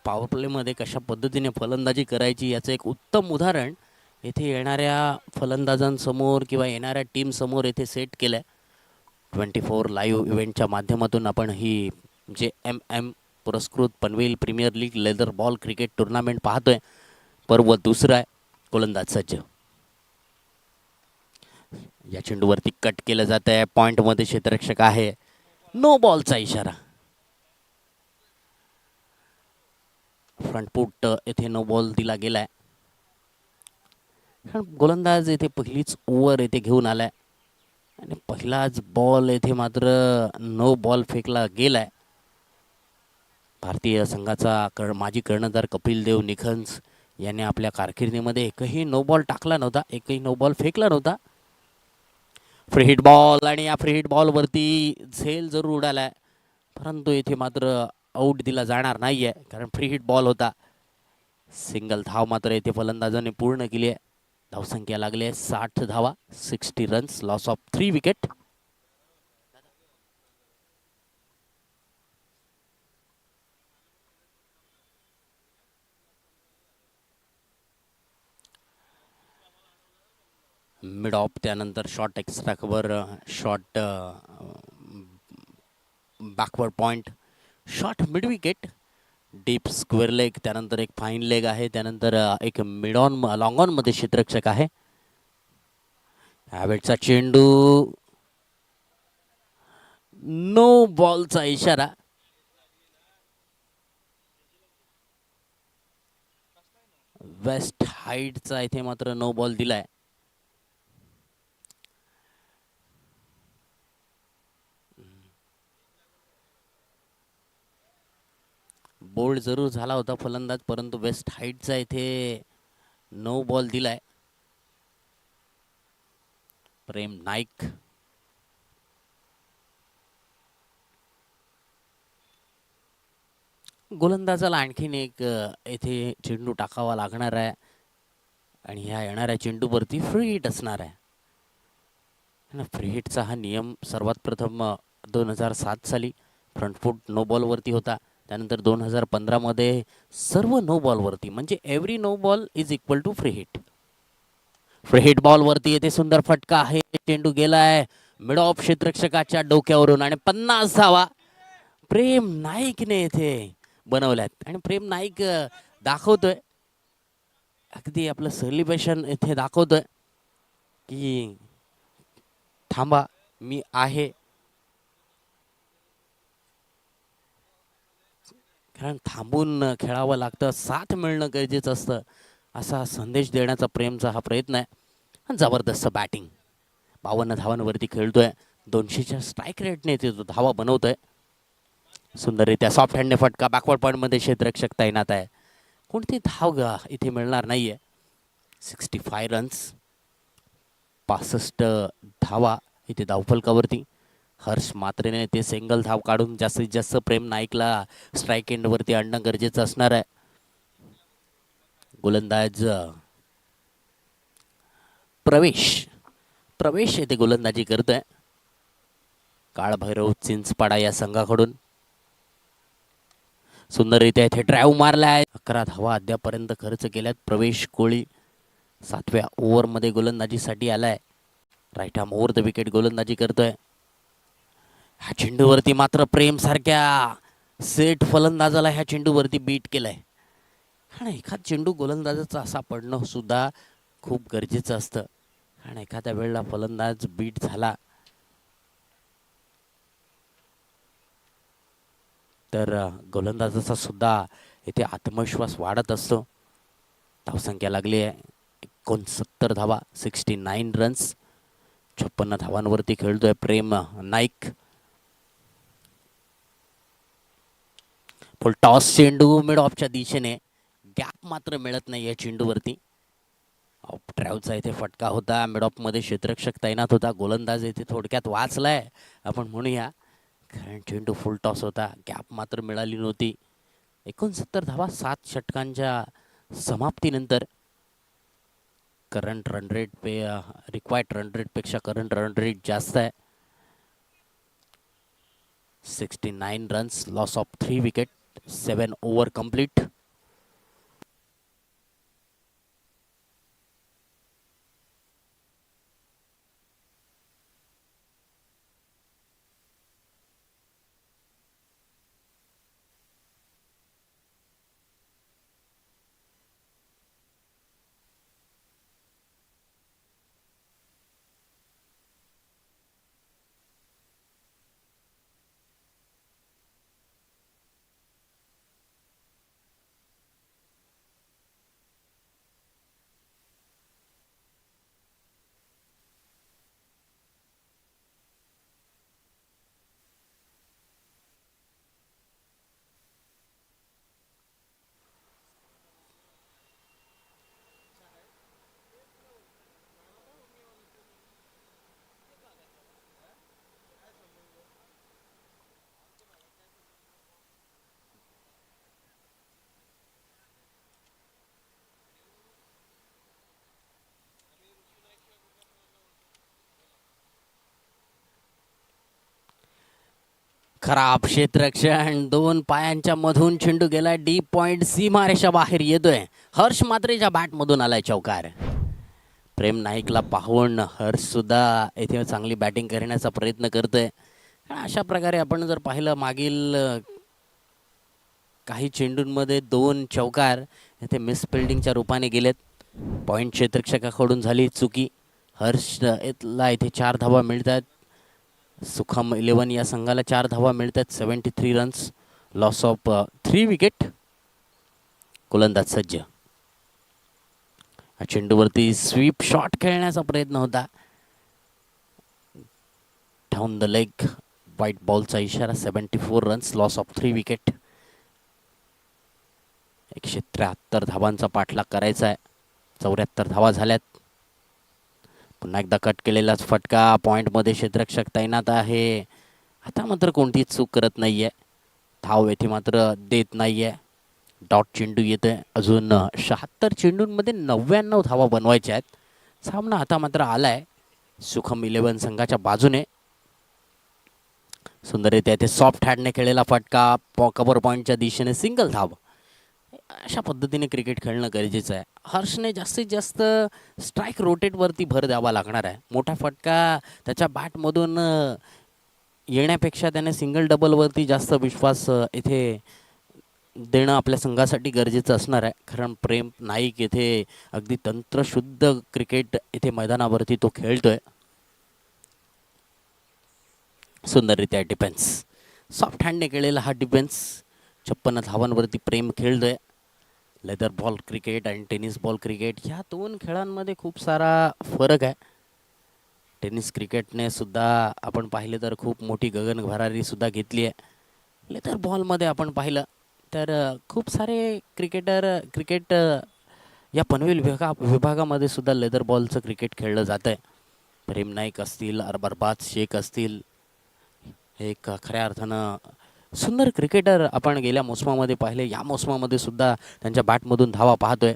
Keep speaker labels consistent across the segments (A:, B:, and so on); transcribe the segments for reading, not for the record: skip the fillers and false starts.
A: Power प्लेमध्ये कशा पद्धतीने फलंदाजी करायची याचं एक उत्तम उदाहरण येथे येणाऱ्या फलंदाजांसमोर किंवा येणाऱ्या टीमसमोर येथे सेट केलं आहे. 24 लाईव्ह इव्हेंटच्या माध्यमातून आपण ही जे MM पुरस्कृत Panvel premier league leather ball cricket tournament पाहतोय. पर्व दुसरा आहे. गोलंदाज सज्ज. या चेंडूवरती कट केलं जात आहे. पॉइंटमध्ये क्षेत्ररक्षक आहे. नो बॉलचा इशारा. फ्रंटफूट येथे नो बॉल दिला गेलाय. गोलंदाज येथे पहिलीच ओव्हर येथे घेऊन आलाय आणि पहिलाच बॉल येथे मात्र नो बॉल फेकला गेलाय. भारतीय संघाचा माजी कर्णधार कपिल देव निखंज याने आपल्या कारकिर्दीमध्ये एकही नो बॉल टाकला नव्हता, एकही नो बॉल फेकला नव्हता. फ्री हिट बॉल आणि या फ्री हिट बॉलवरती झेल जरूर उडालाय, परंतु येथे मात्र आऊट दिला जाणार नाहीये कारण फ्री हिट बॉल होता. सिंगल धाव मात्र येथे फलंदाजाने पूर्ण केली आहे. धावसंख्या लागली आहे 60 धावा, 60 runs, loss of 3 wicket. Mid off त्यानंतर shot extra cover, shot backward point, shot mid wicket, deep square leg, त्यानंतर एक फाईन लेग आहे, त्यानंतर एक मिड ऑन लॉंग ऑन मध्ये क्षेत्ररक्षक आहे. हॅवेटचा चेंडू, नो बॉलचा इशारा. वेस्ट हाईटचा इथे मात्र नो बॉल दिलाय. बोल्ड जरूर झाला होता फलंदाज, परंतु वेस्ट हाईटचा इथे नो बॉल दिलाय. प्रेम नाईक, गोलंदाजाला आणखीन एक येथे चेंडू टाकावा लागणार आहे आणि ह्या येणाऱ्या चेंडूवरती फ्री हिट असणार आहे. फ्री हिटचा हा नियम सर्वात प्रथम 2007 साली फ्रंटफूट नो बॉलवरती होता. त्यानंतर 2015 मध्ये सर्व नो बॉलवरती, म्हणजे every no ball is equal to free hit. Free hit बॉलवरती येथे सुंदर फटका आहे. चेंडू गेलाय मिड ऑफ क्षेत्ररक्षकाच्या डोक्यावरून आणि 50 धावा प्रेम नाईकने येथे बनवल्यात. आणि प्रेम नाईक दाखवतोय, अगदी आपलं सेलिब्रेशन इथे दाखवतोय की थांबा मी आहे. कारण थांबून खेळावं लागतं, साथ मिळणं गरजेचं असतं, असा संदेश देण्याचा प्रेमचा हा प्रयत्न आहे. जबरदस्त बॅटिंग, 52 धावांवरती खेळतोय. 200च्या स्ट्राईक रेटने ते धावा बनवतोय. सुंदररित्या सॉफ्ट हँडने फटका, बॅकवर्ड पॉईंटमध्ये क्षेत्ररक्षक तैनात आहे. कोणती धाव इथे मिळणार नाहीये. 65 रन्स, 65 धावा इथे धावफलकावरती. हर्ष मात्रेने ते सिंगल धाव काढून जास्तीत जास्त प्रेम नाईकला स्ट्राईक एंडवरती आणणं गरजेचं असणार आहे. गोलंदाज प्रवेश येथे गोलंदाजी करतोय. काळभैरव चिंचपाडा या संघाकडून. सुंदररित्या इथे ड्राईव्ह मारलाय. 11 धावा अद्यापर्यंत खर्च केल्यात. प्रवेश कोळी 7व्या ओव्हरमध्ये गोलंदाजीसाठी आलाय. Right arm over the wicket गोलंदाजी करतोय. ह्या चेंडूवरती मात्र प्रेम सारख्या सेट फलंदाजाला ह्या चेंडूवरती बीट केलंय. आणि एखाद चेंडू गोलंदाजाचा असा पडणं सुद्धा खूप गरजेचं असतं, कारण एखाद्या वेळेला फलंदाज बीट झाला तर गोलंदाजाचा सुद्धा इथे आत्मविश्वास वाढत असतो. धावसंख्या लागली आहे 69 धावा, 69 रन्स, 56 धावांवरती खेळतोय प्रेम नाईक. फुल टॉस चेंडू मिड ऑफच्या दिशेने, गॅप मात्र मिळत नाही या चेंडूवरती. ऑफ ड्राईव्हचा इथे फटका होता. मिड ऑफमध्ये क्षेत्ररक्षक तैनात होता. गोलंदाज इथे थोडक्यात वाचलाय आपण म्हणूया, कारण चेंडू फुल टॉस होता. गॅप मात्र मिळाली नव्हती. 69 धावा 7 षटकांच्या समाप्तीनंतर. Current run rate required run रेटपेक्षा करंट रन रेट जास्त आहे. 69 runs, loss of 3 wicket. 7 over complete. खराब क्षेत्ररक्षण, 2 पायांच्या मधून चेंडू गेलाय डीप पॉइंट, सीमारेषा बाहेर येतोय. हर्ष मात्रेच्या बॅटमधून आलाय चौकार. प्रेम नाईकला पाहून हर्ष सुद्धा येथे चांगली बॅटिंग करण्याचा प्रयत्न करतोय. अशा प्रकारे आपण जर पाहिलं मागील काही चेंडूंमध्ये 2 चौकार येथे मिस फिल्डिंगच्या रूपाने गेलेत. पॉइंट क्षेत्ररक्षकाकडून झाली चुकी. हर्षला इथे 4 धावा मिळतात. सुखम 11 या संघाला 4 धावा मिळतात. 73 रन्स. Loss of 3 wicket. गोलंदाज सज्ज. चेंडूवरती स्वीप शॉट खेळण्याचा प्रयत्न होता. Down the leg. व्हाईट बॉलचा इशारा. 74 रन्स. Loss of 3 wicket. 173 धावांचा पाठलाग करायचा आहे. 74 धावा झाल्यात. पुन्हा एकदा कट केलेलाच फटका. पॉइंटमध्ये क्षेत्ररक्षक तैनात आहे. आता मात्र कोणतीच चूक करत नाहीये. धाव येथे मात्र देत नाहीये. डॉट चेंडू येतोय. अजून 76 चेंडूंमध्ये 99 धावा बनवायच्या आहेत. सामना आता मात्र आलाय सुखम 11 संघाच्या बाजूने. सुंदररित्या इथे सॉफ्ट हँडने खेळलेला फटका. कव्हर पॉईंटच्या दिशेने सिंगल धाव. अशा पद्धतीने क्रिकेट खेळणं गरजेचं आहे. हर्षने जास्तीत जास्त स्ट्राईक रोटेटवरती भर द्यावा लागणार आहे. मोठा फटका त्याच्या बॅटमधून येण्यापेक्षा त्याने सिंगल डबलवरती जास्त विश्वास इथे देणं आपल्या संघासाठी गरजेचं असणार आहे. कारण प्रेम नाईक येथे अगदी तंत्रशुद्ध क्रिकेट इथे मैदानावरती तो खेळतोय. सुंदररित्या डिफेन्स. सॉफ्ट हँडने केलेला हा डिफेन्स. 56 धावांवरती प्रेम खेळतोय. लेदर बॉल क्रिकेट आणि टेनिस बॉल क्रिकेट ह्या 2 खेळांमध्ये खूप सारा फरक आहे. टेनिस क्रिकेटने सुद्धा आपण पाहिले तर खूप मोठी गगनभरारी सुद्धा घेतली आहे. लेदर बॉलमध्ये आपण पाहिलं तर खूप सारे क्रिकेट या पनवेल विभागामध्ये सुद्धा लेदर बॉलचं क्रिकेट खेळलं जातं आहे. प्रेम नाईक असतील, अरबाज शेख असतील, एक खऱ्या अर्थानं सुंदर क्रिकेटर आपण गेल्या मोसमामध्ये पाहिले. या मोसमामध्ये सुद्धा त्यांच्या बॅटमधून धावा पाहतोय.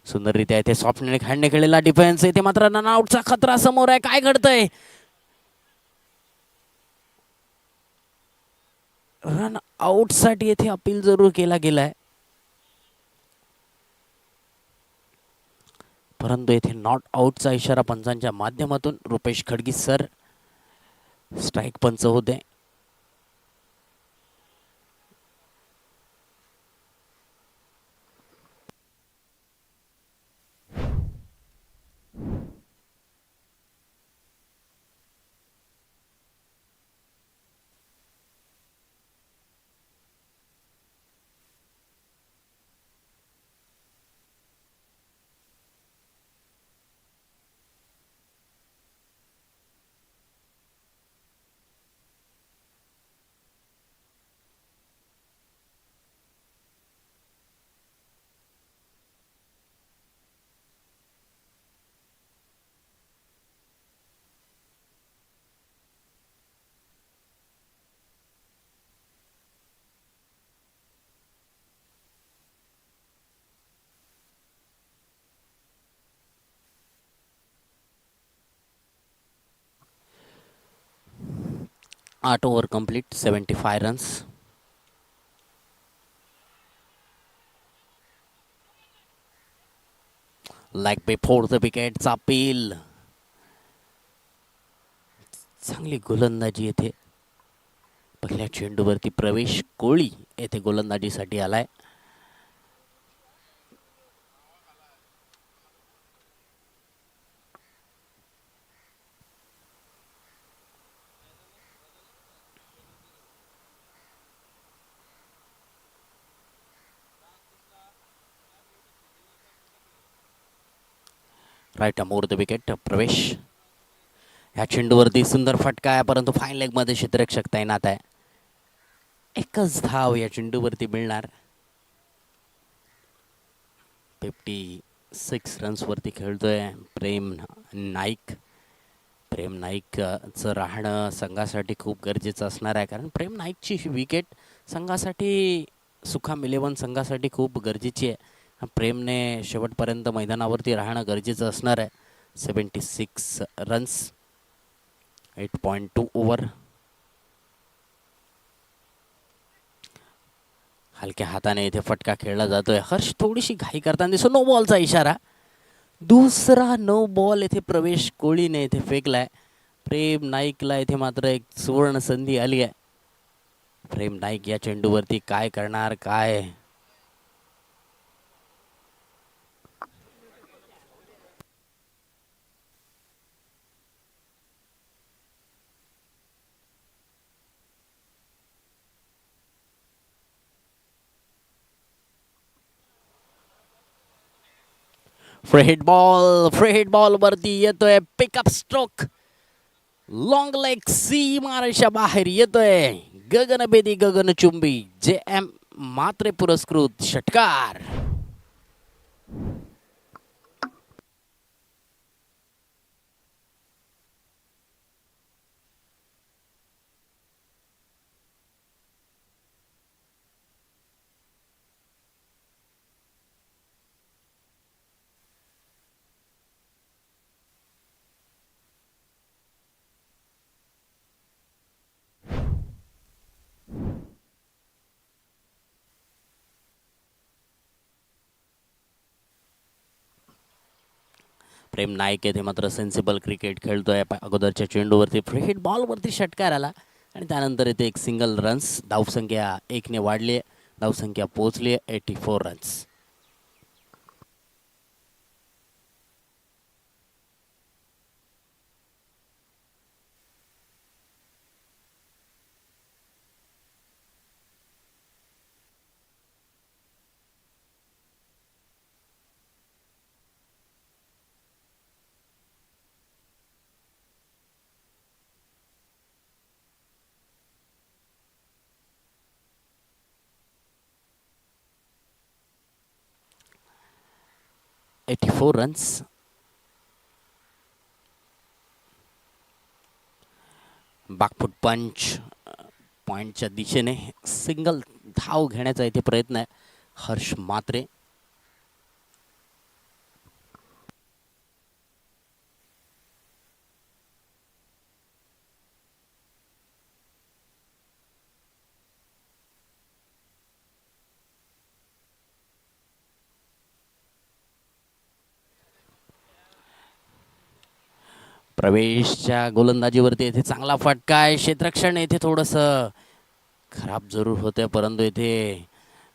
A: सुंदररित्या इथे सॉफ्ट हँडने खेळलेला डिफेन्स. इथे मात्र रन आउटचा खतरा समोर आहे. काय घडतंय? रन आउटसाठी येथे अपील जरूर केला गेलाय, परंतु येथे नॉट आउटचा इशारा पंचांच्या माध्यमातून रुपेश खडगी सर स्ट्राईक पंच होते. आठ over complete. 75 runs. Like before the विकेटचा अपील. चांगली गोलंदाजी येथे. पहिल्या चेंडूवरती प्रवेश कोळी येथे गोलंदाजीसाठी आलाय. राईट अमोर द विकेट प्रवेश. ह्या चेंडूवरती सुंदर फटका आहे, परंतु फाईन लेग मध्ये क्षेत्ररक्षक तैनात आहे. एकच धाव या चेंडूवरती मिळणार. 56 रन्सवरती खेळतोय प्रेम नाईक. प्रेम नाईकचं राहणं संघासाठी खूप गरजेचं असणार आहे, कारण प्रेम नाईकची विकेट संघासाठी सुखाम 11 संघासाठी खूप गरजेची आहे. प्रेमने शेवटपर्यंत मैदानावरती राहणं गरजेचं असणार आहे. 76 रन्स, 8.2 ओव्हर. हलक्या हाताने इथे फटका खेळला जातोय. हर्ष थोडीशी घाई करताना दिसतो. नो बॉलचा इशारा. दुसरा नो बॉल येथे प्रवेश कोळीने इथे फेकलाय. प्रेम नाईकला इथे मात्र एक सुवर्ण संधी आली आहे. प्रेम नाईक या चेंडूवरती काय करणार काय. फ्री हिट बॉल वरती येतोय. Pickup stroke. लॉंग लेग सीमारेषा बाहेर येतोय. गगनभेदी गगनचुंबी JM मात्रे पुरस्कृत षटकार. प्रेम नाईक येथे मात्र सेन्सिबल क्रिकेट खेळतोय. अगोदरच्या चेंडूवरती फ्री हिट बॉलवरती षटकार आला आणि त्यानंतर इथे एक सिंगल रन्स. धावसंख्या 1 ने वाढली. धावसंख्या पोहोचली 84 रन्स. रन्स. बॅकफूट पंच पॉइंटच्या दिशेने सिंगल धाव घेण्याचा इथे प्रयत्न आहे हर्ष मात्रे. प्रवेशच्या गोलंदाजीवरती येथे चांगला फटका आहे. क्षेत्ररक्षण येथे थोडंसं खराब जरूर होते, परंतु येथे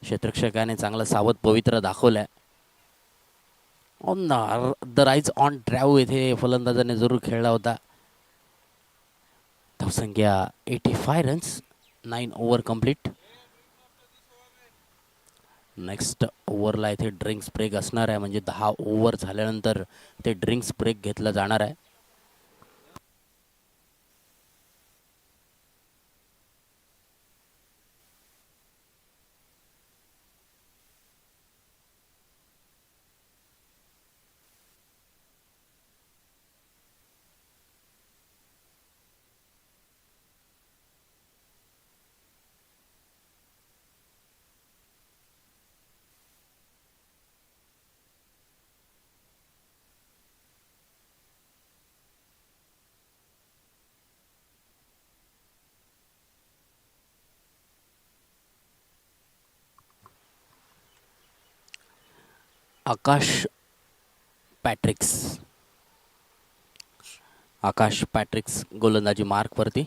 A: क्षेत्ररक्षकाने चांगलं सावध पवित्र दाखवलंय. On the rise on drive येथे फलंदाजाने जरूर खेळला होता. धावसंख्या 85 रन्स. 9 over complete. नेक्स्ट ओव्हरला इथे ड्रिंक्स ब्रेक असणार आहे, म्हणजे 10 ओव्हर झाल्यानंतर ते ड्रिंक्स ब्रेक घेतला जाणार आहे. आकाश पॅट्रिक्स. आकाश पॅट्रिक्स गोलंदाजी मार्कवरती.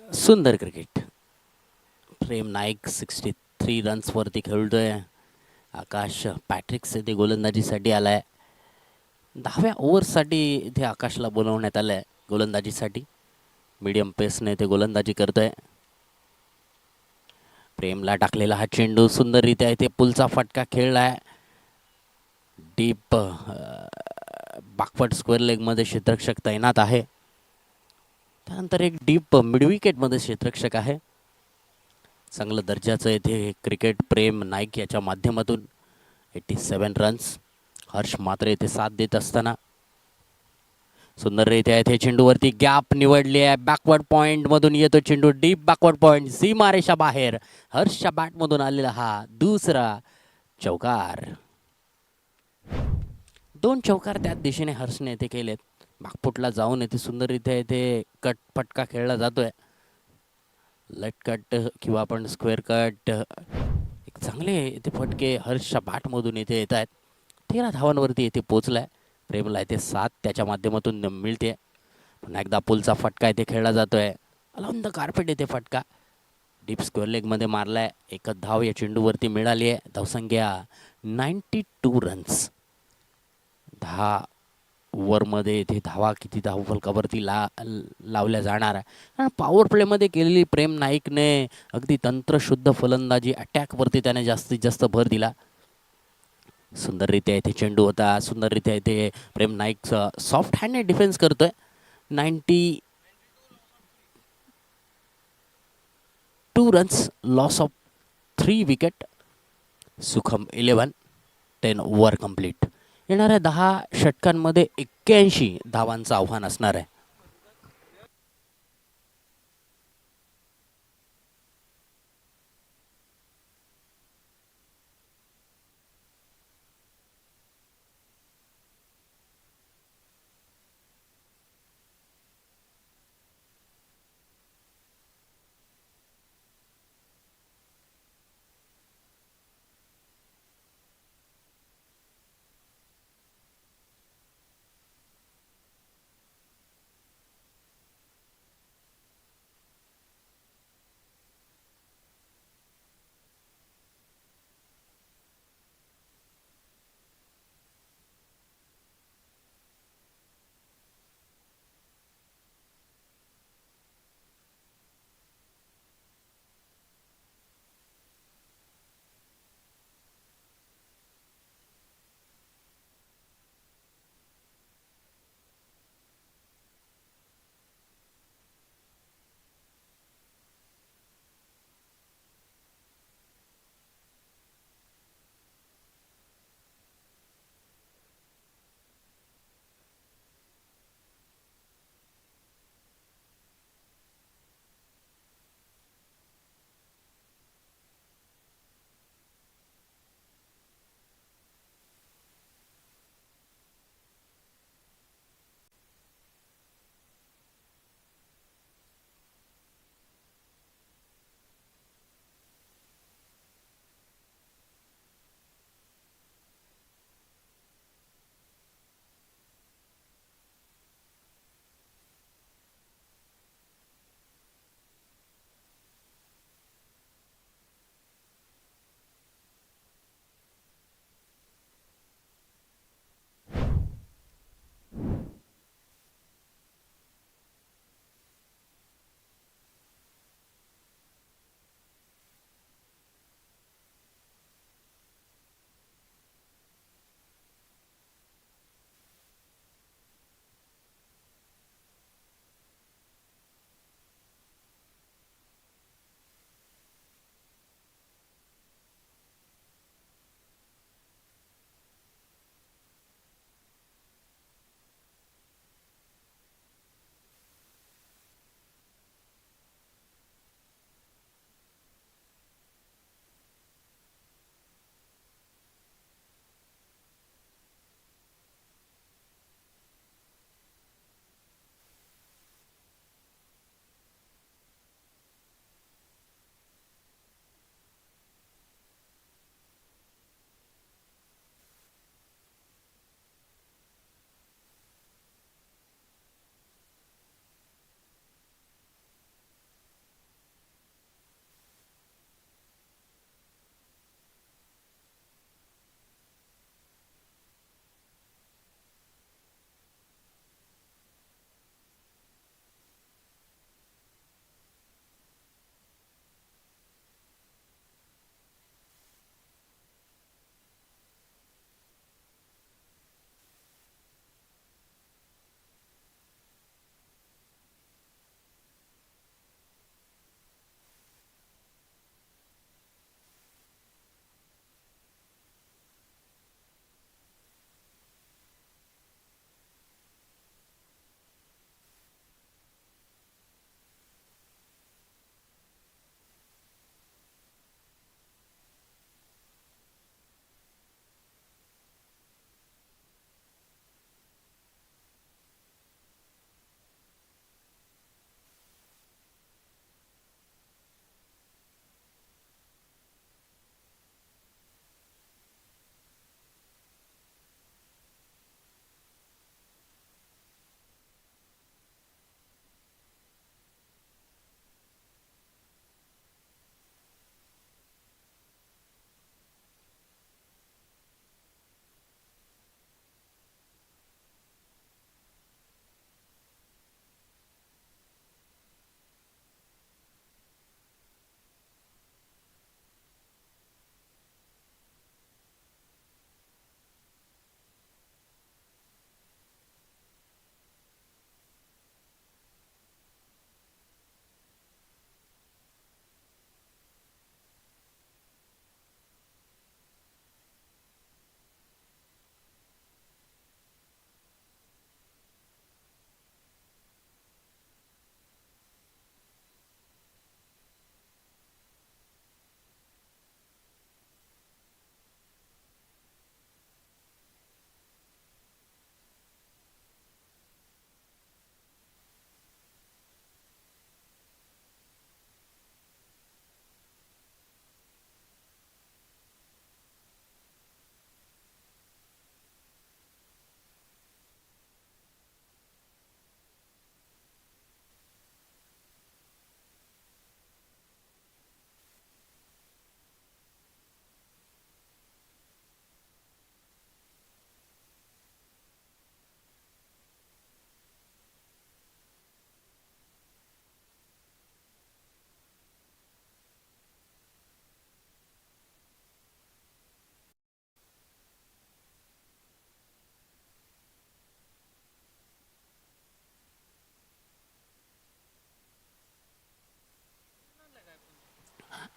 A: सुंदर क्रिकेट. प्रेम नाईक 63 रन्सवरती खेळतोय. आकाश पॅट्रिक्स इथे गोलंदाजीसाठी आलाय. 10व्या ओव्हरसाठी इथे आकाशला बोलवण्यात आलंय गोलंदाजीसाठी. मीडियम पेसने इथे गोलंदाजी करतोय. प्रेमला टाकलेला हा चेंडू सुंदररित्या इथे पुलचा फटका खेळलाय. डीप बॅकवर्ड स्क्वेअर लेगमध्ये क्षेत्ररक्षक तैनात आहे. त्यानंतर एक डीप मिडविकेटमध्ये क्षेत्ररक्षक आहे. चांगलं दर्जाचं इथे क्रिकेट प्रेम नाईक याच्या माध्यमातून 87 रन्स. हर्ष मात्र इथे साथ देत असताना सुंदररित्या इथे चेंडूवरती गॅप निवडली आहे. बॅकवर्ड पॉइंट मधून येतो चेंडू. डीप बॅकवर्ड पॉइंट सीमारेषा बाहेर. हर्षच्या बॅटमधून आलेला हा दुसरा चौकार. 2 चौकार त्याच दिशेने हर्षने इथे केलेत. बागपुटला जाऊन इथे सुंदररित्या इथे कट फटका खेळला जातोय. लेट कट किंवा आपण स्क्वेअर कट, एक चांगले इथे फटके हर्षच्या बॅटमधून इथे येत आहेत. 13 धावांवरती इथे पोहोचलाय. प्रेमला इथे 7 त्याच्या माध्यमातून मिळते. पुन्हा एकदा पुलचा फटका इथे खेळला जातोय. अलॉंग द कार्पेट इथे फटका डीप स्क्वेअर लेगमध्ये मारलाय. एकच धाव या चेंडूवरती मिळाली आहे. धावसंख्या 92 रन्स. 10 ओव्हरमध्ये इथे धावा किती धावफलकावरती लावल्या जाणार आहे. पॉवर प्लेमध्ये केलेली प्रेम नाईकने अगदी तंत्रशुद्ध फलंदाजी अटॅकवरती त्याने जास्तीत जास्त भर दिला. सुंदररित्या इथे चेंडू होता. सुंदररित्या इथे प्रेम नाईक सॉफ्ट हँडने डिफेन्स करतोय. 92 रन्स, लॉस ऑफ 3 विकेट. सुखम 11. 10 ओव्हर कंप्लीट. येणाऱ्या 10 षटकांमध्ये 81 धावांचं आव्हान असणार आहे.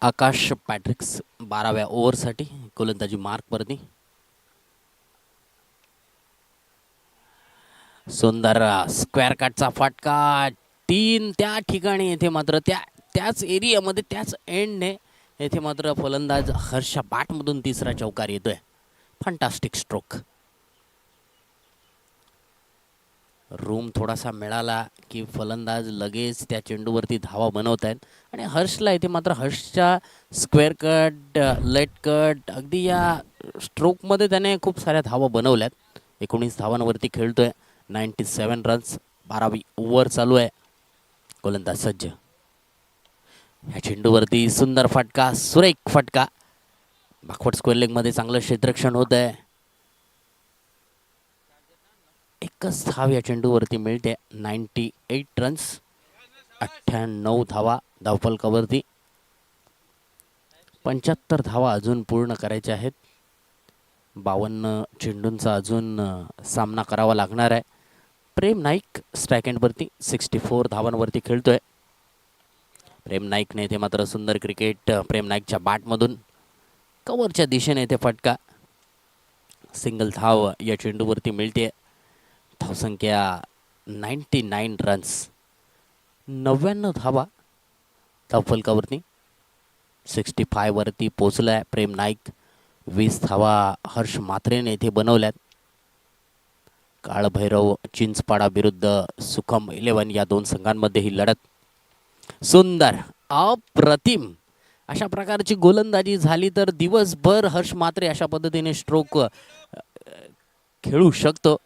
A: आकाश पॅट्रिक्स 12व्या ओव्हरसाठी गोलंदाजी मार्कवरती. सुंदर स्क्वेअर कटचा फटका 3 त्या ठिकाणी. येथे मात्र त्याच एरियामध्ये त्याच एंडने येथे मात्र फलंदाज हर्ष बॅटमधून तिसरा चौकार येतोय. Fantastic stroke. रूम थोडासा मिळाला की फलंदाज लगेच त्या चेंडूवरती धावा बनवत आहेत. आणि हर्षला इथे मात्र हर्षच्या स्क्वेअर कट, लेट कट अगदी या स्ट्रोकमध्ये त्याने खूप साऱ्या धावा बनवल्यात. 19 धावांवरती खेळतोय. 97 रन्स. 12वी ओव्हर चालू आहे. गोलंदाज सज्ज. ह्या चेंडूवरती सुंदर फटका, सुरेख फटका. बॅकवर्ड स्क्वेअर लेगमध्ये चांगलं क्षेत्ररक्षण होत आहे. एकच धाव या चेंडूवरती मिळते. 98 रन्स. 98 धावा धावफलकावरती. 75 धावा अजून पूर्ण करायच्या आहेत. 52 चेंडूंचा अजून सामना करावा लागणार आहे. प्रेम नाईक स्ट्राईक एंडवरती 64 धावांवरती खेळतोय. प्रेम नाईकने इथे मात्र सुंदर क्रिकेट. प्रेम नाईकच्या बॅटमधून कव्हरच्या दिशेने इथे फटका. सिंगल धाव या चेंडूवरती मिळते. धावसंख्या 99 रन्स. 99 धावा धावफलकावरती. 65 वरती पोचलाय प्रेम नाईक. 20 धावा हर्ष म्हात्रेने इथे बनवल्यात. काळभैरव चिंचपाडा विरुद्ध सुखम 11 या दोन संघांमध्ये ही लढत. सुंदर, अप्रतिम अशा प्रकारची गोलंदाजी झाली तर दिवसभर हर्ष म्हात्रे अशा पद्धतीने स्ट्रोक खेळू शकतो.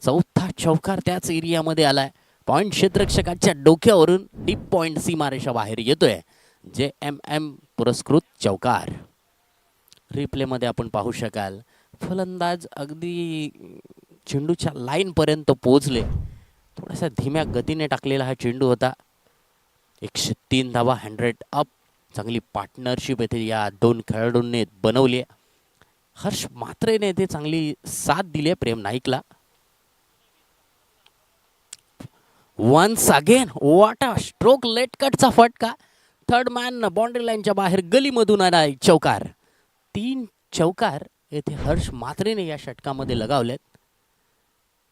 A: चौथा चौकार त्याच एरियामध्ये आलाय. पॉइंट क्षेत्ररक्षकाच्या डोक्यावरून डीप पॉइंट सीमारेषा बाहेर येतोय. JMM पुरस्कृत चौकार. रिप्लेमध्ये आपण पाहू शकाल फलंदाज अगदी चेंडूच्या लाईन पर्यंत पोहोचले. थोडासा धीम्या गतीने टाकलेला हा चेंडू होता. 103 धावा, 100 अप. चांगली पार्टनरशिप येथे या दोन खेळाडूंनी बनवली. हर्ष म्हात्रेने येथे चांगली साथ दिली प्रेम नाईकला. Once again what a stroke. Late कटचा फटका. थर्ड मॅन बाउंड्री लाईनच्या बाहेर गलीमधून आला चौकार. 3 चौकार येथे हर्ष म्हात्रेने या षटकामध्ये लगावलेत.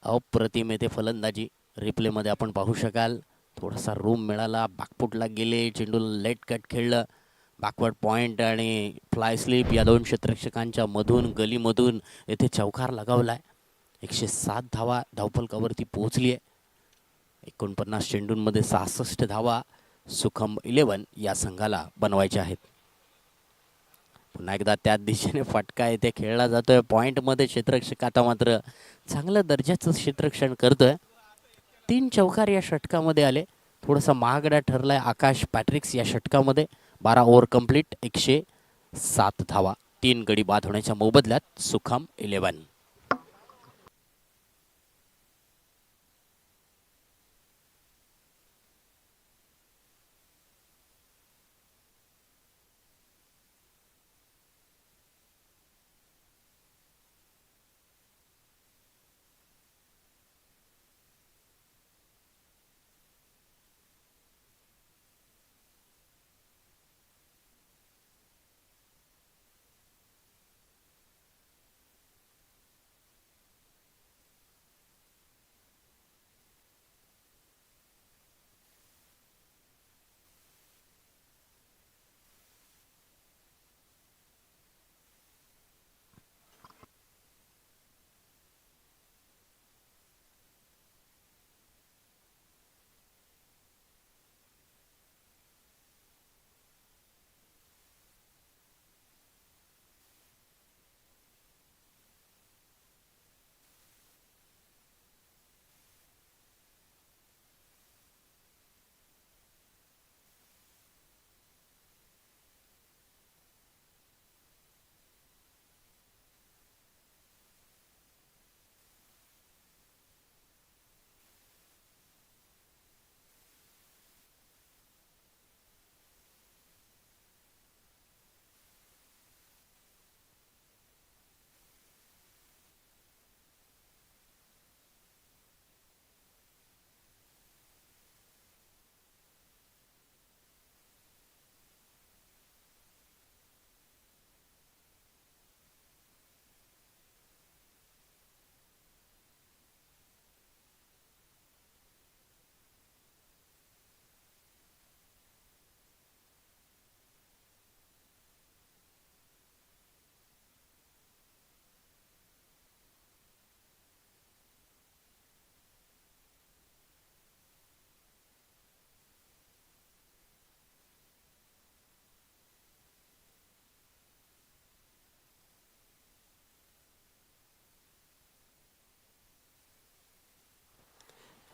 A: अप्रतिम येथे फलंदाजी. रिप्लेमध्ये आपण पाहू शकाल थोडासा रूम मिळाला. बॅकफुटला गेले. चेंडूला लेट कट खेळलं. बॅकवर्ड पॉइंट आणि फ्लाय स्लिप या दोन क्षेत्ररक्षकांच्या मधून गलीमधून येथे चौकार लगावलाय. 107 धावा धावफलकावरती पोहोचली आहे. 49 चेंडूंमध्ये 66 धावा सुखम 11 या संघाला बनवायच्या आहेत. पुन्हा एकदा त्या दिशेने फटका येथे खेळला जातोय. पॉइंटमध्ये क्षेत्ररक्षक आता मात्र चांगल्या दर्जाचं क्षेत्ररक्षण करतोय. 3 चौकार या षटकामध्ये आले. थोडासा महागडा ठरलाय आकाश पॅट्रिक्स या षटकामध्ये. 12 ओव्हर कंप्लीट. 107 धावा. 3 गडी बाद होण्याच्या मोबदल्यात सुखम 11.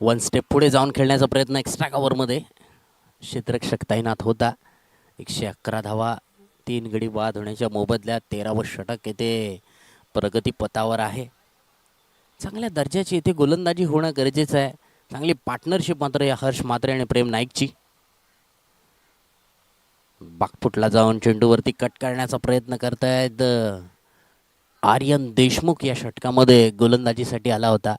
A: वन स्टेप पुढे जाऊन खेळण्याचा प्रयत्न एक्स्ट्रा कव्हरमध्ये क्षेत्ररक्षक तैनात होता. 111 धावा, 3 गडी बाद होण्याच्या मोबदल्यात 13वं षटक येथे प्रगती पथावर आहे. चांगल्या दर्जाची इथे गोलंदाजी होणं गरजेचं आहे. चांगली पार्टनरशिप मात्र या हर्ष म्हात्रे आणि प्रेम नाईकची. बागफुटला जाऊन चेंडूवरती कट करण्याचा प्रयत्न करतायत आर्यन देशमुख. या षटकामध्ये गोलंदाजीसाठी आला होता.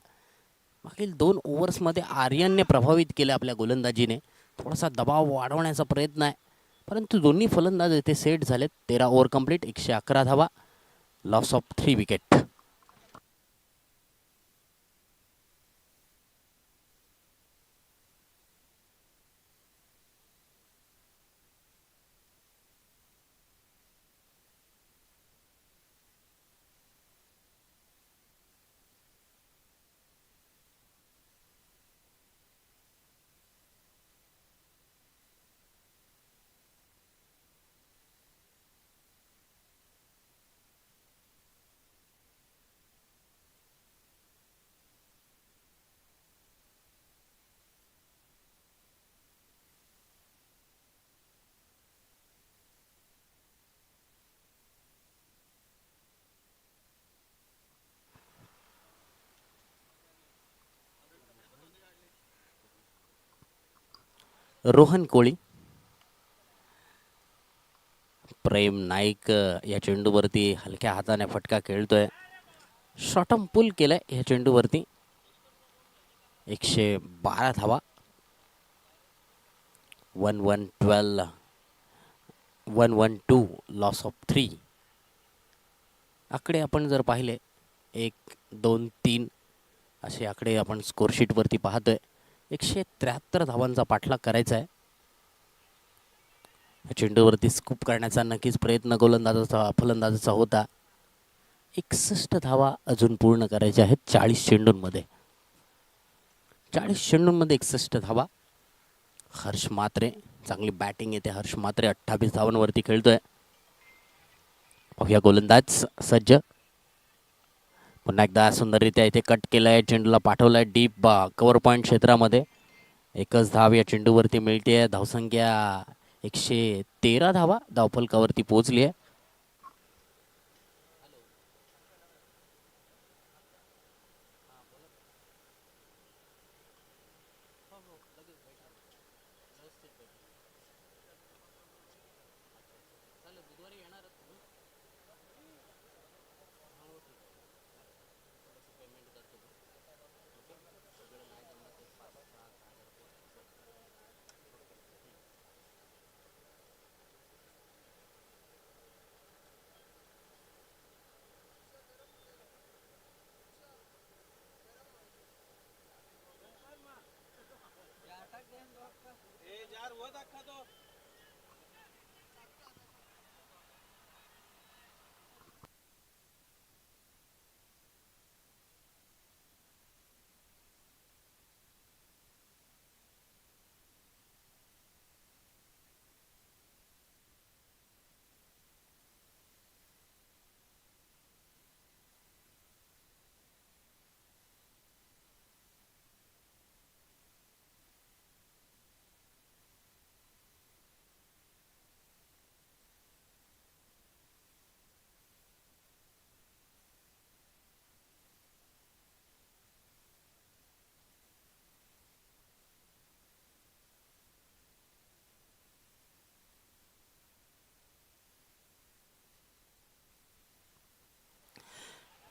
A: मागील 2 ओव्हर्समध्ये आर्यनने प्रभावित केले आपल्या गोलंदाजीने. थोडासा दबाव वाढवण्याचा प्रयत्न आहे, परंतु दोन्ही फलंदाज येथे सेट झालेत. 13 ओव्हर कंप्लीट, 111 धावा, लॉस ऑफ 3 विकेट. रोहन कोळी, प्रेम नाईक या चेंडूवरती हलक्या हाताने फटका खेळतोय. शॉर्टम पुल केलंय या चेंडूवरती. 112 धावा, 112 लॉस ऑफ 3. आकडे आपण जर पाहिले 1, 2, 3 असे आकडे आपण स्कोरशीटवरती पाहतोय. 173 धावांचा पाठलाग करायचा आहे. चेंडूवरती स्कूप करण्याचा नक्कीच प्रयत्न गोलंदाजाचा फलंदाजाचा होता. 61 धावा अजून पूर्ण करायच्या आहेत 40 चेंडूंमध्ये. 40 चेंडूंमध्ये 61 धावा. हर्ष म्हात्रे, चांगली बॅटिंग येते. हर्ष म्हात्रे 28 धावांवरती खेळतोय. पाहूया गोलंदाज सज्ज. पुन्हा एकदा सुंदररित्या इथे कट केलाय, चेंडूला पाठवलाय डीप कव्हर पॉईंट क्षेत्रामध्ये. एकच धाव या चेंडूवरती मिळते. धावसंख्या 113 धावा धावफलकावरती पोहोचली आहे.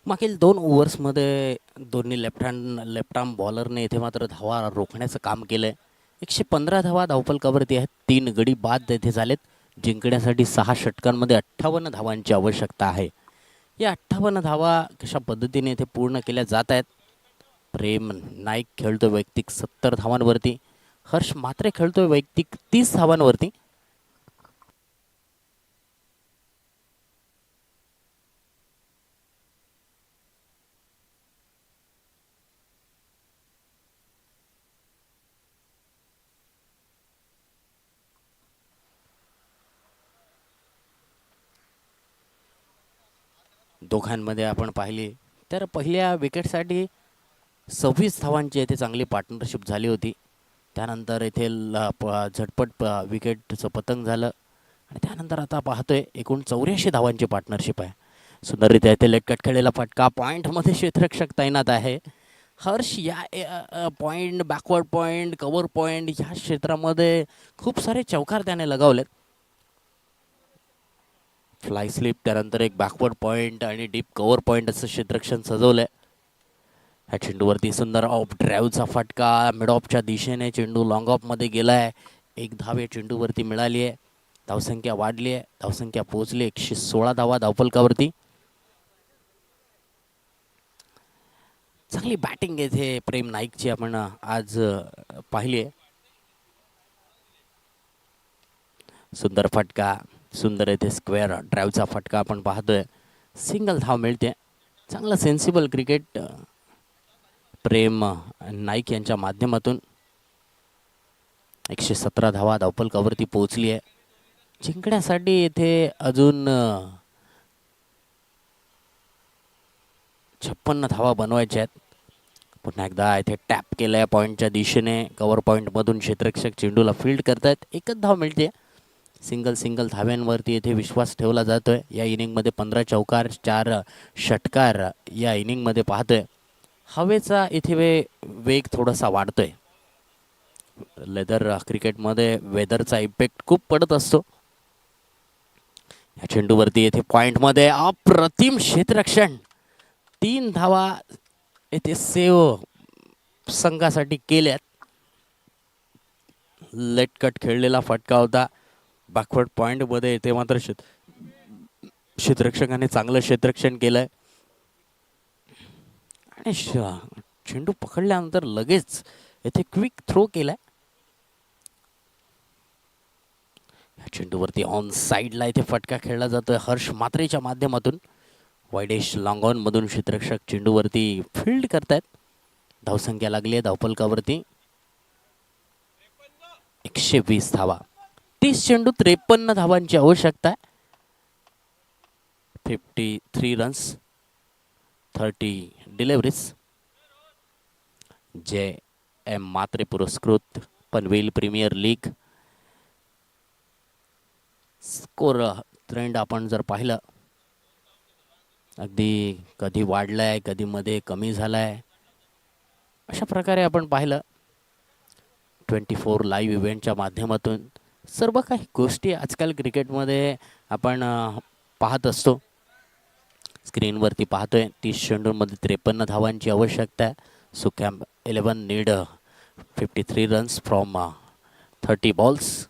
A: मागील 2 ओव्हर्समध्ये दोन्ही लेफ्ट आर्म बॉलरने इथे मात्र धावा रोखण्याचं काम केलंय. 115 धावा धावफलकावरती आहेत. 3 गडी बाद येथे झालेत. जिंकण्यासाठी 6 षटकांमध्ये 58 धावांची आवश्यकता आहे. या 58 धावा कशा पद्धतीने इथे पूर्ण केल्या जात आहेत. प्रेम नाईक खेळतोय वैयक्तिक 70 धावांवरती. हर्ष म्हात्रे खेळतोय वैयक्तिक 30 धावांवरती. दोघांमध्ये आपण पाहिली तर पहिल्या विकेटसाठी 26 धावांची येथे चांगली पार्टनरशिप झाली होती. त्यानंतर येथे झटपट विकेटचं पतंग झालं आणि त्यानंतर आता पाहतोय एकूण 84 धावांची पार्टनरशिप आहे. सुंदररित्या येथे लेटकट खेळलेला फटका, पॉईंटमध्ये क्षेत्ररक्षक तैनात आहे. हर्ष या point, backward point, cover point ह्या क्षेत्रामध्ये खूप सारे चौकार त्याने लगावलेत. फ्लाय स्लिप, त्यानंतर एक बॅकवर्ड पॉईंट आणि डीप कव्हर पॉईंट असं क्षेत्ररक्षण सजवलंय. ह्या चेंडूवरती सुंदर ऑफ ड्राईव्हचा फटका, मिड ऑफच्या दिशेने चेंडू लॉंग ऑफमध्ये गेलाय. एक धाव या चेंडूवरती मिळाली आहे. धावसंख्या वाढली आहे, धावसंख्या पोहोचली 116 धावा धावफलकावरती. चांगली बॅटिंग येथे प्रेम नाईकची आपण आज पाहिली आहे. सुंदर फटका, सुंदर येथे स्क्वेअर ड्राईव्हचा फटका आपण पाहतोय. सिंगल धाव मिळते. चांगलं सेन्सिबल क्रिकेट प्रेम नाईक यांच्या माध्यमातून. 117 धावा धावफलकावरती पोहोचली आहे. जिंकण्यासाठी येथे अजून 56 धावा बनवायच्या आहेत. पुन्हा एकदा इथे टॅप केलंय पॉईंटच्या दिशेने, कव्हर पॉईंटमधून क्षेत्ररक्षक चेंडूला फील्ड करतायत. एकच धाव मिळते. सिंगल धाव्यांवरती येथे विश्वास ठेवला जातोय. या इनिंगमध्ये 15 चौकार, 4 षटकार या इनिंगमध्ये पाहतोय. हवेचा इथे वेग थोडासा वाढतोय. लेदर क्रिकेटमध्ये वेदरचा इफेक्ट खूप पडत असतो. या चेंडूवरती येथे पॉइंटमध्ये अप्रतिम क्षेत्ररक्षण, 3 धावा येथे सेव संघासाठी केल्यात. लेटकट खेळलेला फटका होता. बॅकवर्ड पॉइंटमध्ये येथे मात्र क्षेत्ररक्षकाने चांगलं क्षेत्ररक्षण केलंय आणि चेंडू पकडल्यानंतर लगेच येथे क्विक थ्रो केलाय. चेंडूवरती ऑन साइडला इथे फटका खेळला जातोय हर्ष मात्रेच्या माध्यमातून. वायडेश लॉंग ऑन मधून क्षेत्ररक्षक चेंडूवरती फील्ड करतायत. धावसंख्या लागली आहे धावफलकावरती 120 धावा. 30 चेंडू 53 धावांची आवश्यकता आहे. 53 रन्स, 30 डिलिव्हरीज. जे.एम. मात्रे पुरस्कृत Panvel premier league score trend आपण जर पाहिलं, अगदी कधी वाढलाय, कधी मध्ये कमी झालाय, अशा प्रकारे आपण पाहिलं. 24 लाईव्ह इव्हेंटच्या माध्यमातून सर्व काही गोष्टी आजकाल क्रिकेटमध्ये आपण पाहत असतो. स्क्रीनवरती पाहतोय 30 चेंडूंमध्ये 53 धावांची आवश्यकता आहे. सुकॅम्प 11 नीड 53 रन्स फ्रॉम 30 बॉल्स.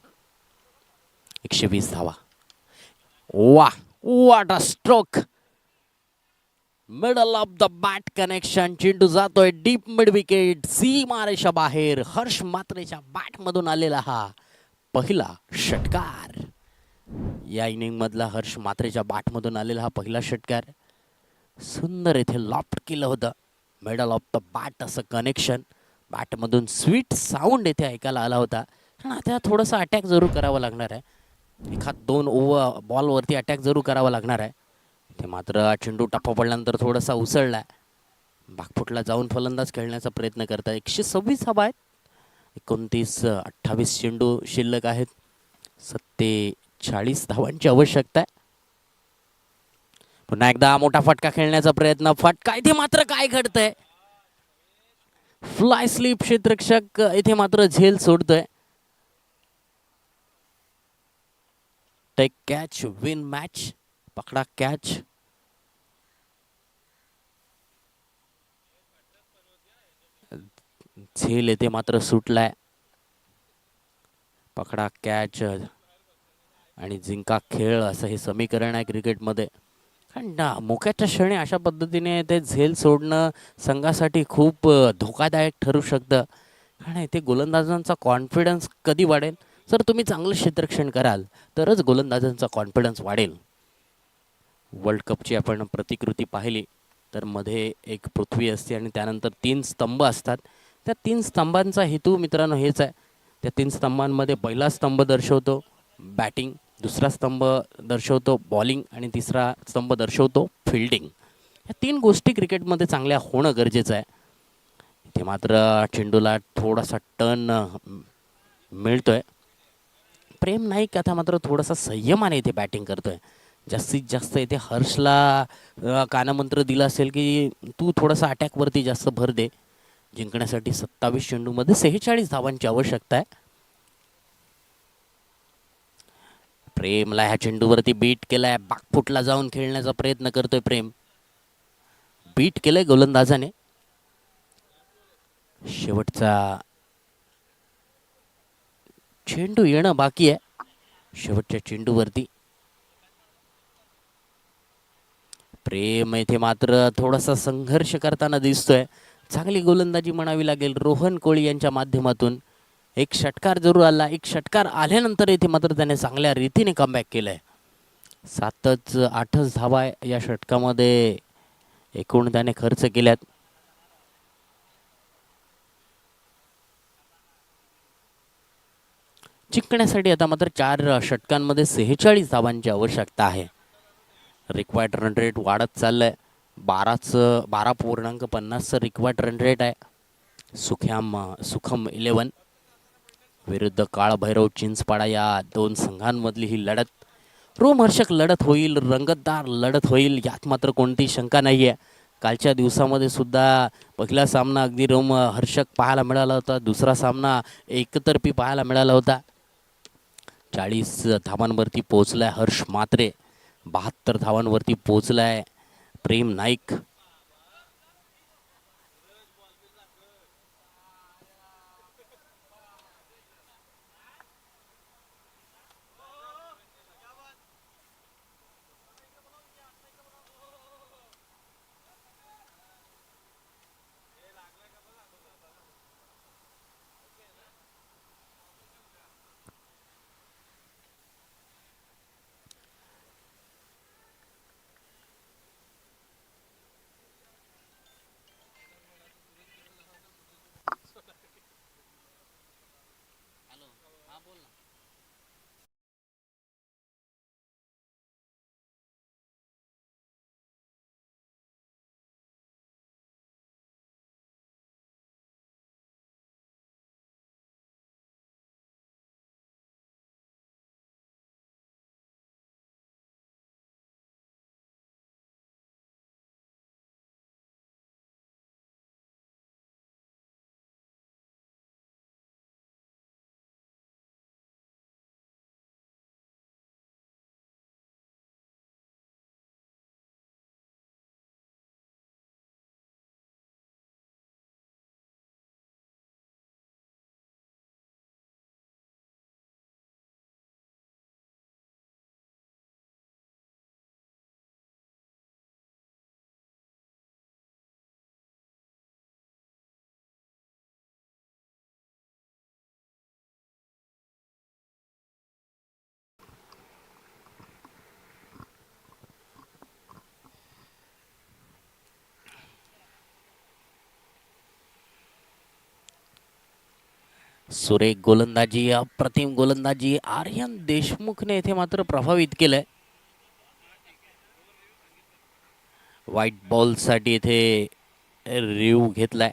A: 120 धावा. वाह, what a stroke. Middle of the bat connection. चेंडू जातोय डीप मिड विकेट, सीमारेषा बाहेर. हर्ष मात्रेच्या बॅट मधून आलेला हा पहिला षटकार. या इनिंग मधला हर्ष मात्रेच्या बॅट मधून आलेला हा पहिला षटकार. सुंदर इथे लॉफ्ट केलं होतं. मिडल ऑफ द बॅट असं कनेक्शन. बॅट मधून स्वीट साऊंड इथे ऐकायला आला होता. आता थोडासा अटॅक जरूर करावा लागणार आहे. एखाद 2 ओव्हर बॉलवरती अटॅक जरूर करावा लागणार आहे. ते मात्र चेंडू टप्पा पडल्यानंतर थोडासा उसळला. बागफुटला जाऊन फलंदाज खेळण्याचा प्रयत्न करतात. 126 धावा आहेत. 29-28 चेंडू शिल्लक आहेत. 47 धावांची आवश्यकता आहे. पुन्हा एकदा मोठा फटका खेळण्याचा प्रयत्न. फटका इथे मात्र काय घडतंय. Fly slip. क्षेत्ररक्षक इथे मात्र झेल सोडतोय. Take catch, win match. पकडा कॅच. झेल येथे मात्र सुटलाय. पकडा कॅच आणि जिंका खेळ असं हे समीकरण आहे क्रिकेटमध्ये. कारण मोक्याच्या क्षणी अशा पद्धतीने ते झेल सोडणं संघासाठी खूप धोकादायक ठरू शकतं. कारण इथे गोलंदाजांचा कॉन्फिडन्स कधी वाढेल, जर तुम्ही चांगलं क्षेत्ररक्षण कराल तरच गोलंदाजांचा कॉन्फिडन्स वाढेल. वर्ल्ड कपची आपण प्रतिकृती पाहिली तर मध्ये एक पृथ्वी असते आणि त्यानंतर 3 स्तंभ असतात. त्या 3 स्तंभांचा हेतू मित्रांनो हेच आहे. त्या 3 स्तंभांमध्ये पहिला स्तंभ दर्शवतो बॅटिंग, दुसरा स्तंभ दर्शवतो बॉलिंग आणि तिसरा स्तंभ दर्शवतो फिल्डिंग. या 3 गोष्टी क्रिकेटमध्ये चांगल्या होणं गरजेचं आहे. इथे मात्र चेंडूला थोडासा टर्न मिळतोय. प्रेम नाईक आता मात्र थोडासा संयमाने इथे बॅटिंग करतोय. जास्तीत जास्त इथे हर्षला कानमंत्र दिला असेल की तू थोडासा अटॅकवरती जास्त भर दे. जिंकण्यासाठी 27 चेंडूमध्ये 46 धावांची आवश्यकता आहे. प्रेमला ह्या चेंडूवरती बीट केलाय. बाकफुटला जाऊन खेळण्याचा प्रयत्न करतोय प्रेम. बीट केलंय गोलंदाजाने. शेवटचा चेंडू येणं बाकी आहे. शेवटच्या चेंडूवरती प्रेम इथे मात्र थोडासा संघर्ष करताना दिसतोय. चांगली गोलंदाजी म्हणावी लागेल रोहन कोळी यांच्या माध्यमातून. एक षटकार जरूर आला. एक षटकार आल्यानंतर इथे मात्र त्याने चांगल्या रीतीने कमबॅक केलंय. 8च धावा या षटकामध्ये एकूण त्याने खर्च केल्यात. जिंकण्यासाठी आता मात्र 4 षटकांमध्ये 46 धावांची आवश्यकता आहे. रिक्वायर्ड रन रेट वाढत चाललंय. 12.50चं रिक्वायर्ड रन रेट आहे. सुखम 11 विरुद्ध काळभैरव चिंचपाडा या दोन संघांमधली ही लढत रोमहर्षक लढत होईल. रंगतदार लढत होईल यात मात्र कोणती शंका नाही आहे. कालच्या दिवसामध्ये सुद्धा पहिला सामना अगदी रोमहर्षक पाहायला मिळाला होता. दुसरा सामना एकतर्फी पाहायला मिळाला होता. 40 धावांवरती पोहोचलाय हर्ष मात्रे. 72 धावांवरती पोहोचलाय प्रेम नाईक. सुरेख गोलंदाजी, अप्रतिम गोलंदाजी आर्यन देशमुखने इथे मात्र प्रभावित केलंय. व्हाईट बॉलसाठी इथे रिव्ह घेतलाय.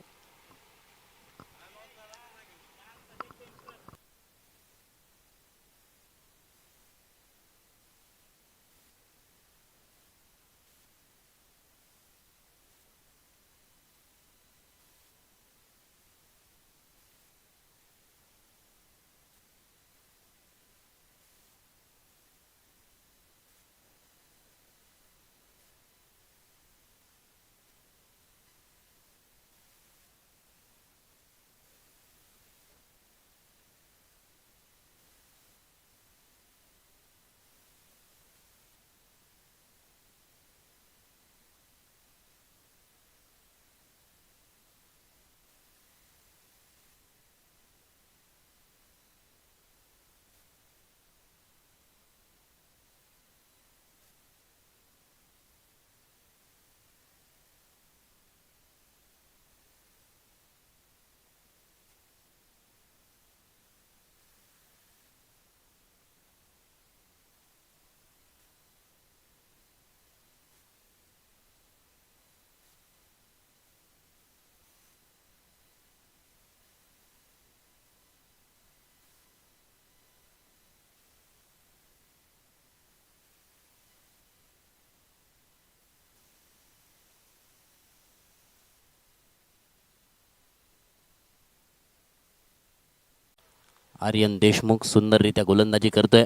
A: आर्यन देशमुख सुंदररित्या गोलंदाजी करतोय.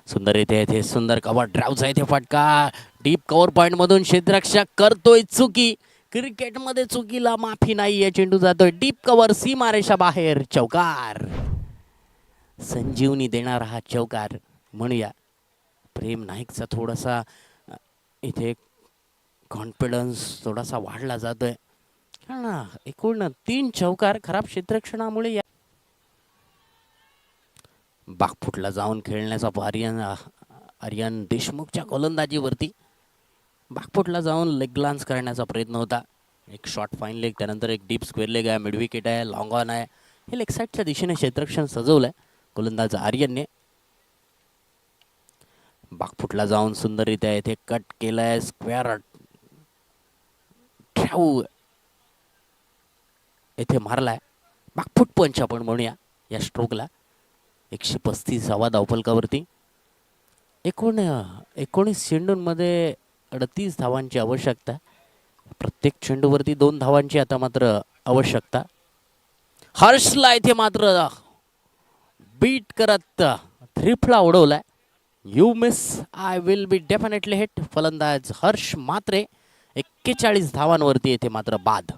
A: सुंदररित्या इथे सुंदर कव्हर ड्राईव्हचा इथे फटका डीप कव्हर पॉइंट मधून क्षेत्ररक्षक करतोय चुकी. क्रिकेटमध्ये चुकीला माफी नाहीये. चेंडू जातोय डीप कव्हर सीमारेषा बाहेर. चौकार. संजीवनी देणारा हा चौकार म्हणूया. प्रेम नाईकचा थोडासा इथे कॉन्फिडन्स थोडासा वाढला जातोय. कारण एकूण 3 चौकार खराब क्षेत्ररक्षणामुळे या बागफुटला जाऊन खेळण्याचा आर्यन देशमुखच्या गोलंदाजीवरती बागफुटला जाऊन लेग ग्लान्स करण्याचा प्रयत्न होता. एक शॉर्ट फाईन लेग, त्यानंतर एक डीप स्क्वेअर लेग आहे, मिड विकेट आहे, लॉंग ऑन आहे. हे लेग साईडच्या दिशेने क्षेत्ररक्षण सजवलंय गोलंदाज आर्यनने. बागफुटला जाऊन सुंदररित्या येथे कट केलाय. स्क्वेअर ड्राईव्ह येथे मारलाय. बागफुट पंच आपण म्हणूया या स्ट्रोकला. 135 हवा धावफलकावरती. एकूण 19 चेंडूंमध्ये 38 धावांची आवश्यकता. प्रत्येक चेंडूवरती 2 धावांची आता मात्र आवश्यकता. हर्षला इथे मात्र बीट करत थ्रिफला उडवलाय. You miss I will be definitely hit. फलंदाज हर्ष मात्रे 41 धावांवरती येथे मात्र बाद.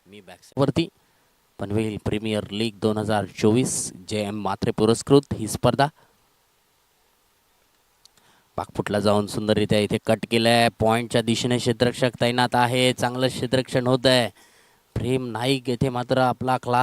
A: मी बॅक्सवरती Panvel premier league 2024 JM Matre पुरस्कृत ही स्पर्धा. बागफुटला जाऊन सुंदररित्या इथे कट केलाय. पॉइंटच्या दिशेने क्षेत्ररक्षक तैनात आहे. चांगलं क्षेत्ररक्षण होत आहे. प्रेम नाईक येथे मात्र आपला क्लास